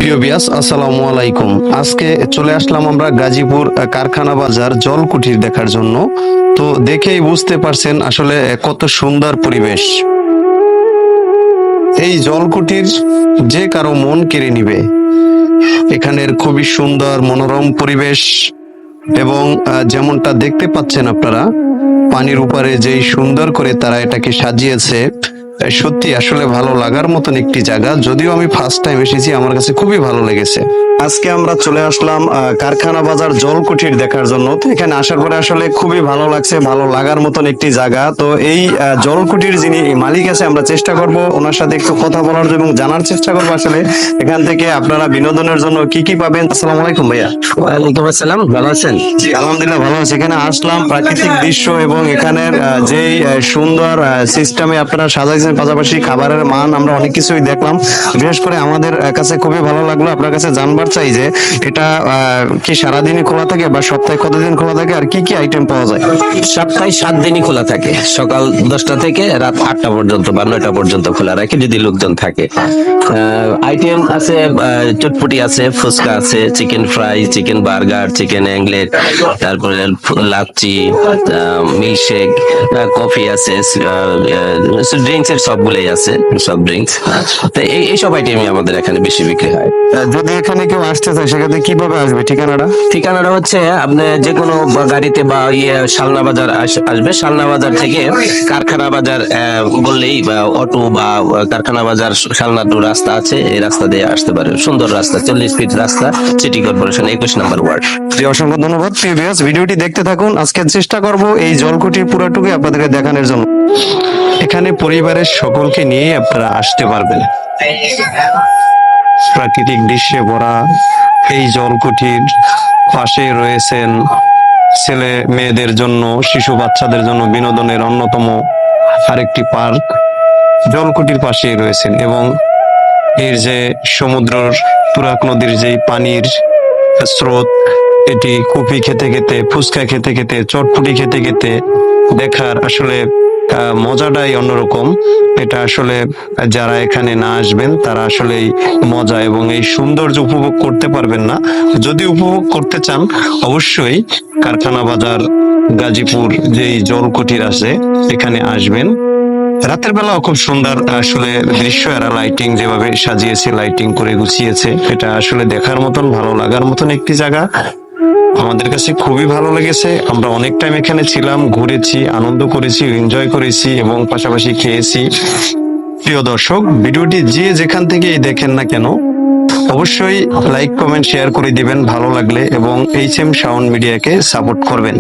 প্রিয় বিয়াস, আসসালামু আলাইকুম। আজকে চলে আসলাম আমরা গাজীপুর কারখানা বাজার জলকুঠির দেখার জন্য। তো দেখেই বুঝতে পারছেন আসলে কত সুন্দর পরিবেশ। এই জলকুঠির যে কারো মন কেড়ে নিবে। এখানের খুবই সুন্দর মনোরম পরিবেশ এবং যেমনটা দেখতে পাচ্ছেন আপনারা, পানির উপরে যেই সুন্দর করে তারা এটাকে সাজিয়েছে, সত্যি আসলে ভালো লাগার মতন একটি জায়গা। যদিও আমি ফার্স্ট টাইম এসেছি, আমার কাছে খুবই ভালো লেগেছে। আজকে আমরা চলে আসলাম কারখানা বাজার জলকুঠির দেখার জন্য। তো এখানে আসার পরে আসলে খুবই ভালো লাগছে, ভালো লাগার মতন একটি জায়গা। তো এই জলকুঠির যিনি মালিক আছে, আমরা চেষ্টা করব ওনার সাথে একটু কথা বলার এবং জানার চেষ্টা করবো আসলে এখান থেকে আপনারা বিনোদনের জন্য কি কি পাবেন। আসসালামু আলাইকুম ভাইয়া। ওয়ালাইকুম আসসালাম, ভালো আছেন? জি আলহামদুলিল্লাহ ভালো আছি। এখানে আসলাম, প্রাকৃতিক দৃশ্য এবং এখানের যেই সুন্দর সিস্টেমে আপনারা সাজাইছেন, পাশাপাশি খাবারের মান আমরা অনেক কিছুই দেখলাম। বিশেষ করে আমাদের কাছে খুবই ভালো লাগলো। আপনার কাছে জানবার চাই যে এটা কি সারাদিনই খোলা থাকে বা সপ্তাহে কতদিন খোলা থাকে, আর কি কি আইটেম পাওয়া যায়? সপ্তাহে 7 দিনই খোলা থাকে, সকাল 10টা থেকে রাত 8টা পর্যন্ত বা 9টা পর্যন্ত খোলা রাখে যদি লোকজন থাকে। আইটেম আছে, চটপটি আছে, ফুচকা আছে, chicken fry, chicken burger, chicken anklet, তারপরে লাচ্ছি, মিল্কশেক, কফি আছে, ড্রিঙ্কস এর সবগুলোই আছে, সব ড্রিঙ্কস। তো এইসব আইটেমই আমাদের এখানে বেশি বিক্রি হয়। যদি এখানে কেউ আসতে চায় সেক্ষেত্রে কিভাবে আসবে? ঠিকানাটা হচ্ছে আপনি যে কোনো গাড়িতে বা শালনা বাজার আসবে, শালনা বাজার থেকে কারখানা বাজার বললেই বা অটো বা কারখানা বাজার শালনা টু রাস্তা আছে, এই রাস্তা দিয়ে আসতে পারে। সুন্দর রাস্তা, 40 ফিট রাস্তা, সিটি কর্পোরেশন 21 নম্বর ওয়ার্ড। অসংখ্য ধন্যবাদ। প্রিভিয়াস ভিডিওটি দেখতে থাকুন। আজকে চেষ্টা করব এই জলকুঠির পুরাটুকু আপনাদেরকে দেখানোর জন্য। এখানে পরিবারের সকলকে নিয়ে আপনারা আসতে পারবেন। প্রাকৃতিক দৃশ্যে ভরা এই জলকুঠির পাশে রয়েছেন ছেলে মেয়েদের জন্য, শিশু বাচ্চাদের জন্য বিনোদনের অন্যতম আরেকটি পার্ক জলকুঠির পাশেই রয়েছেন। এবং এর যে সমুদ্রের তুরাগ নদীর যেই পানির স্রোত, এটি কফি খেতে খেতে, ফুচকা খেতে খেতে, চটপটি খেতে খেতে দেখার আসলে মজাটাই অন্যরকম। এটা আসলে যারা এখানে না আসবেন তারা আসলে এই মজা এবং এই সৌন্দর্য উপভোগ করতে পারবেন না। যদি উপভোগ করতে চান অবশ্যই কারখানা বাজার গাজীপুর যেই জলকুঠির আছে এখানে আসবেন। রাতের বেলাও খুব সুন্দর আসলে দৃশ্য, এরা লাইটিং যেভাবে সাজিয়েছে, লাইটিং করে গুছিয়েছে, এটা আসলে দেখার মতন, ভালো লাগার মতন একটি জায়গা। আমাদের কাছে খুবই ভালো লেগেছে। আমরা অনেক টাইম এখানে ছিলাম, ঘুরেছি, আনন্দ করেছি, এনজয় করেছি এবং পাশাপাশি খেয়েছি। প্রিয় দর্শক, ভিডিওটি যে যেখান থেকে দেখেন না কেন অবশ্যই লাইক, কমেন্ট, শেয়ার করে দিবেন ভালো লাগলে, এবং HM সাউন্ড মিডিয়াকে সাপোর্ট করবেন।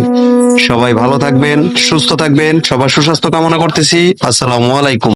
সবাই ভালো থাকবেন, সুস্থ থাকবেন, সবার সুস্বাস্থ্য কামনা করতেছি। আসসালামু আলাইকুম।